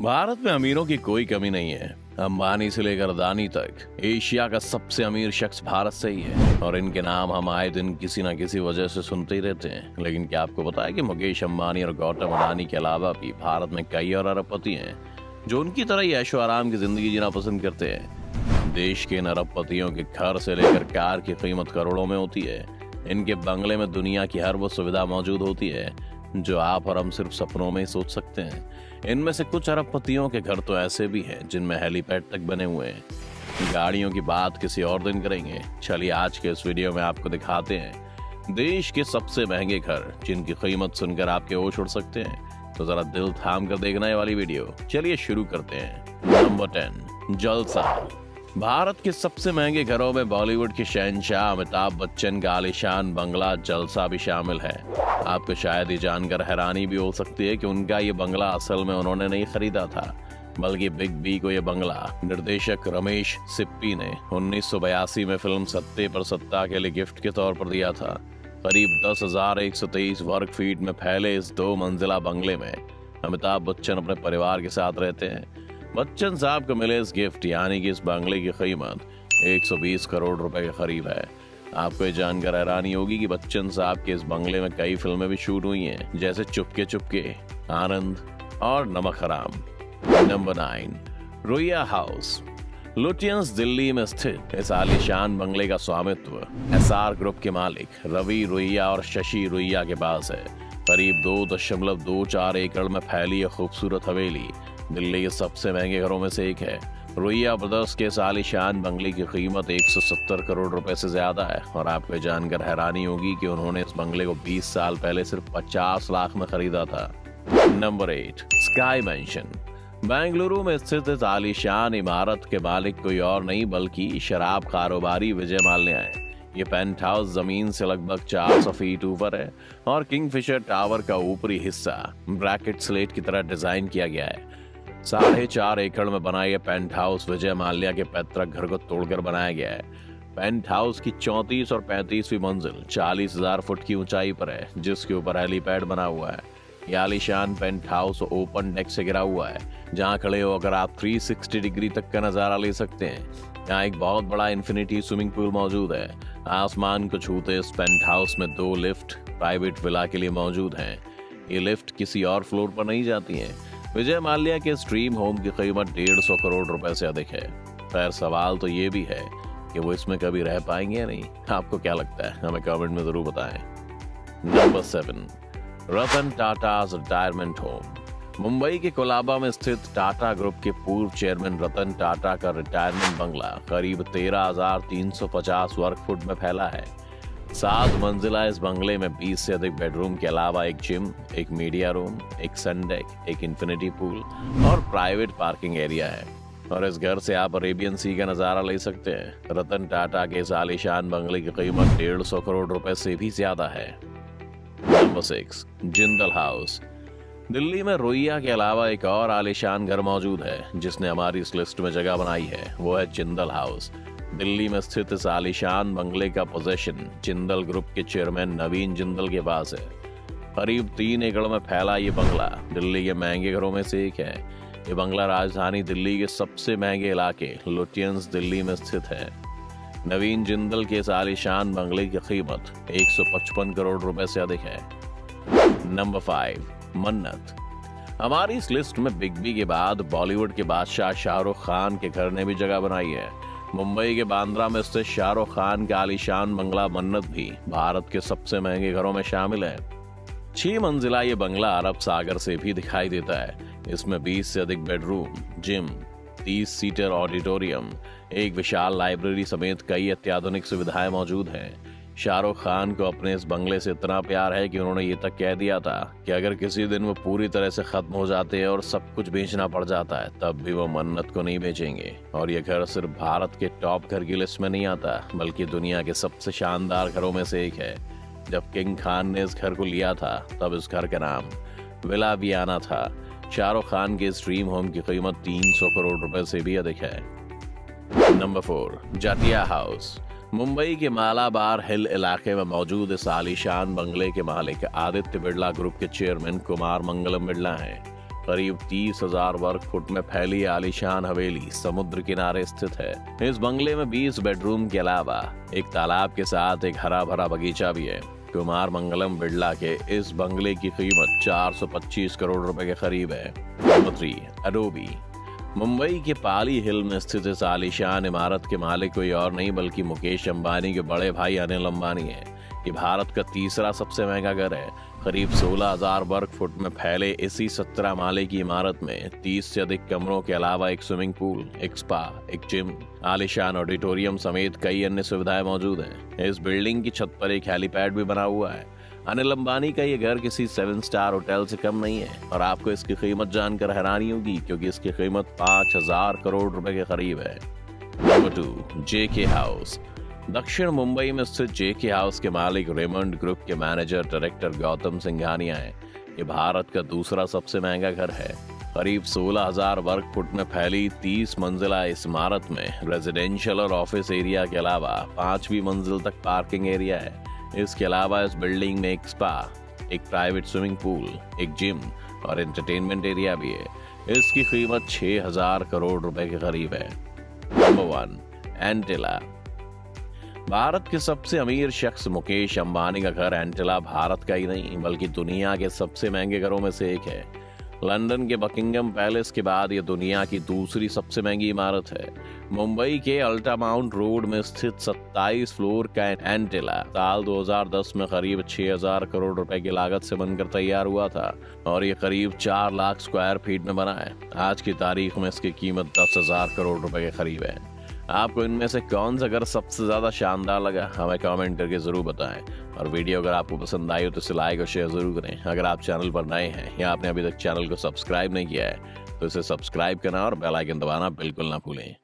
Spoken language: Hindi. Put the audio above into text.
भारत में अमीरों की कोई कमी नहीं है। अंबानी से लेकर अदानी तक एशिया का सबसे अमीर शख्स भारत से ही है और इनके नाम हम आए दिन किसी न किसी वजह से सुनते ही रहते हैं। लेकिन क्या आपको पता है कि मुकेश अंबानी और गौतम अडानी के अलावा भी भारत में कई और अरबपति हैं जो उनकी तरह ही ऐशो आराम की जिंदगी जीना पसंद करते हैं। देश के इन अरबपतियों के घर से लेकर कार की कीमत करोड़ों में होती है। इनके बंगले में दुनिया की हर वो सुविधा मौजूद होती है जो आप और हम सिर्फ सपनों में ही सोच सकते हैं। इनमें से कुछ अरबपतियों के घर तो ऐसे भी हैं जिनमें हेलीपैड तक बने हुए हैं। गाड़ियों की बात किसी और दिन करेंगे। चलिए आज के इस वीडियो में आपको दिखाते हैं देश के सबसे महंगे घर जिनकी कीमत सुनकर आपके होश उड़ सकते हैं। तो जरा दिल थाम कर देखना है वाली वीडियो। चलिए शुरू करते हैं। नंबर 10, जलसा। भारत के सबसे महंगे घरों में बॉलीवुड के शहंशाह अमिताभ बच्चन का आलीशान बंगला जलसा भी शामिल है। आपको शायद ये जानकर हैरानी भी हो सकती है कि उनका ये बंगला असल में उन्होंने नहीं खरीदा था, बल्कि बिग बी को ये बंगला निर्देशक रमेश सिप्पी ने 1982 में फिल्म सत्ते पर सत्ता के लिए गिफ्ट के तौर पर दिया था। करीब 10,123 वर्ग फीट में फैले इस 2 मंजिला बंगले में अमिताभ बच्चन अपने परिवार के साथ रहते हैं। बच्चन साहब को मिले इस गिफ्ट यानी कि इस बंगले की कीमत 120 करोड़ रुपए के करीब है। आपको ये जानकर हैरानी होगी कि बच्चन साहब के इस बंगले में कई फिल्में भी शूट हुई हैं, जैसे चुपके चुपके, आनंद और नमक हराम। Number 9, Ruia house. Lutyens Delhi में स्थित इस आलीशान बंगले का स्वामित्व एसआर ग्रुप के मालिक रवि रुइया और शशि रुइया के पास है। करीब 2.24 एकड़ में फैली यह खूबसूरत हवेली दिल्ली के सबसे महंगे घरों में से एक है। रुइया ब्रदर्स के इस आलीशान बंगले की कीमत 170 करोड़ रुपए से ज्यादा है और आपको जानकर हैरानी होगी कि उन्होंने इस बंगले को 20 साल पहले सिर्फ 50 लाख में खरीदा था। Number 8, sky mention. बेंगलुरु में स्थित इस आलीशान इमारत के मालिक कोई और नहीं बल्कि शराब कारोबारी विजय माल्या है। ये पेंट हाउस जमीन से लगभग 400 फीट ऊपर है और किंगफिशर टावर का ऊपरी हिस्सा ब्रैकेट स्लेट की तरह डिजाइन किया गया है। 4.5 एकड़ में बना यह पेंट हाउस विजय माल्या के पैतृक घर को तोड़कर बनाया गया है। पेंट हाउस की 34 और 35वीं मंजिल 40,000 फुट की ऊंचाई पर है, जिसके ऊपर हेलीपैड बना हुआ है। यह आलीशान पेंट हाउस ओपन डेक से घिरा हुआ है, जहां खड़े होकर आप 360 डिग्री तक का नजारा ले सकते हैं। यहाँ एक बहुत बड़ा इन्फिनिटी स्विमिंग पूल मौजूद है। आसमान को छूते इस पेंट हाउस में 2 लिफ्ट प्राइवेट विला के लिए मौजूद हैं। ये लिफ्ट किसी और फ्लोर पर नहीं जाती हैं। विजय माल्या के स्ट्रीम होम की कीमत 150 करोड़ रुपए से अधिक है। खैर सवाल तो ये भी है कि वो इसमें कभी रह पाएंगे या नहीं। आपको क्या लगता है, हमें कमेंट में जरूर बताएं। नंबर 7, रतन टाटा's रिटायरमेंट होम। मुंबई के कोलाबा में स्थित टाटा ग्रुप के पूर्व चेयरमैन रतन टाटा का रिटायरमेंट बंगला करीब 13,350 वर्ग फुट में फैला है। 7 मंजिला इस बंगले में 20 से अधिक बेडरूम के अलावा एक जिम, एक मीडिया रूम, एक सनडेक, एक इन्फिनिटी पूल और प्राइवेट पार्किंग एरिया है। और इस घर से आप अरेबियन सी का नजारा ले सकते हैं। रतन टाटा के इस आलीशान बंगले की कीमत 150 करोड़ रुपए से भी ज्यादा है। Number 6, Jindal house. दिल्ली में रुइया के अलावा एक और आलीशान घर मौजूद है जिसने हमारी इस लिस्ट में जगह बनाई है, वो है जिंदल हाउस। दिल्ली में स्थित इस आलीशान बंगले का पोजीशन जिंदल ग्रुप के चेयरमैन नवीन जिंदल के पास है। करीब 3 एकड़ में फैला ये बंगला दिल्ली के महंगे घरों में से एक है। ये बंगला राजधानी दिल्ली के सबसे महंगे इलाके लुटियंस दिल्ली में स्थित है। नवीन जिंदल के इस आलीशान बंगले की कीमत 155 करोड़ रुपए से अधिक है। नंबर 5, मन्नत। हमारी इस लिस्ट में बिग बी के बाद बॉलीवुड के बादशाह शाहरुख खान के घर ने भी जगह बनाई है। मुंबई के बांद्रा में स्थित शाहरुख खान का आलीशान बंगला मन्नत भी भारत के सबसे महंगे घरों में शामिल है। 6 मंजिला ये बंगला अरब सागर से भी दिखाई देता है। इसमें 20 से अधिक बेडरूम, जिम, 30 सीटर ऑडिटोरियम, एक विशाल लाइब्रेरी समेत कई अत्याधुनिक सुविधाएं मौजूद हैं। शाहरुख खान को अपने इस बंगले से इतना प्यार है कि उन्होंने ये तक कह दिया था कि अगर किसी दिन वो पूरी तरह से खत्म हो जाते हैं और सब कुछ बेचना पड़ जाता है तब भी वो मन्नत को नहीं बेचेंगे। और ये घर सिर्फ भारत के टॉप घर की लिस्ट में नहीं आता बल्कि दुनिया के सबसे शानदार घरों में से एक है। जब किंग खान ने इस घर को लिया था तब इस घर का नाम विला वियाना था। शाहरुख खान के इस ड्रीम होम की कीमत 300 करोड़ रुपए से भी अधिक है। Number 4, Jatia house. मुंबई के मालाबार हिल इलाके में मौजूद इस आलीशान बंगले के मालिक आदित्य बिड़ला ग्रुप के चेयरमैन कुमार मंगलम बिड़ला हैं। करीब 30,000 वर्ग फुट में फैली आलीशान हवेली समुद्र किनारे स्थित है। इस बंगले में 20 बेडरूम के अलावा एक तालाब के साथ एक हरा भरा बगीचा भी है। कुमार मंगलम बिरला के इस बंगले की कीमत 425 करोड़ रुपए के करीब है। Number 3, Adobe. मुंबई के पाली हिल में स्थित इस आलीशान इमारत के मालिक कोई और नहीं बल्कि मुकेश अंबानी के बड़े भाई अनिल अंबानी है। ये भारत का तीसरा सबसे महंगा घर है। करीब 16,000 वर्ग फुट में फैले इसी 17 माले की इमारत में 30 से अधिक कमरों के अलावा एक स्विमिंग पूल, एक स्पा, एक जिम, आलीशान ऑडिटोरियम समेत कई अन्य सुविधाएं मौजूद हैं। इस बिल्डिंग की छत पर एक हेलीपैड भी बना हुआ है। अनिल अंबानी का ये घर किसी 7 स्टार होटल से कम नहीं है और आपको इसकी कीमत जानकर हैरानी होगी क्योंकि इसकी कीमत 5,000 करोड़ रुपए के करीब है। नंबर 2, जेके हाउस। दक्षिण मुंबई में स्थित जेके हाउस के मालिक रेमंड ग्रुप के मैनेजर डायरेक्टर गौतम सिंघानिया है। ये भारत का दूसरा सबसे महंगा घर है। करीब 16,000 वर्ग फुट में फैली 30 मंजिला इस इमारत में रेजिडेंशियल और ऑफिस एरिया के अलावा 5वीं मंजिल तक पार्किंग एरिया है। इसके अलावा इस बिल्डिंग में एक स्पा, एक प्राइवेट स्विमिंग पूल, एक जिम और एंटरटेनमेंट एरिया भी है। इसकी कीमत 6,000 करोड़ रुपए के करीब है। नंबर 1, एंटिला। भारत के सबसे अमीर शख्स मुकेश अंबानी का घर एंटिला भारत का ही नहीं बल्कि दुनिया के सबसे महंगे घरों में से एक है। लंदन के बकिंगम पैलेस के बाद यह दुनिया की दूसरी सबसे महंगी इमारत है। मुंबई के अल्टामाउंट रोड में स्थित 27 फ्लोर का एंटिला साल 2010 में करीब 6,000 करोड़ रुपए की लागत से बनकर तैयार हुआ था और ये करीब 4 लाख स्क्वायर फीट में बना है। आज की तारीख में इसकी कीमत 10,000 करोड़ रुपए के करीब है। आपको इनमें से कौन सा घर सबसे ज्यादा शानदार लगा हमें कमेंट करके जरूर बताएं और वीडियो अगर आपको पसंद आई हो तो इसे लाइक और शेयर जरूर करें। अगर आप चैनल पर नए हैं या आपने अभी तक चैनल को सब्सक्राइब नहीं किया है तो इसे सब्सक्राइब करना और बेल आइकन दबाना बिल्कुल ना भूलें।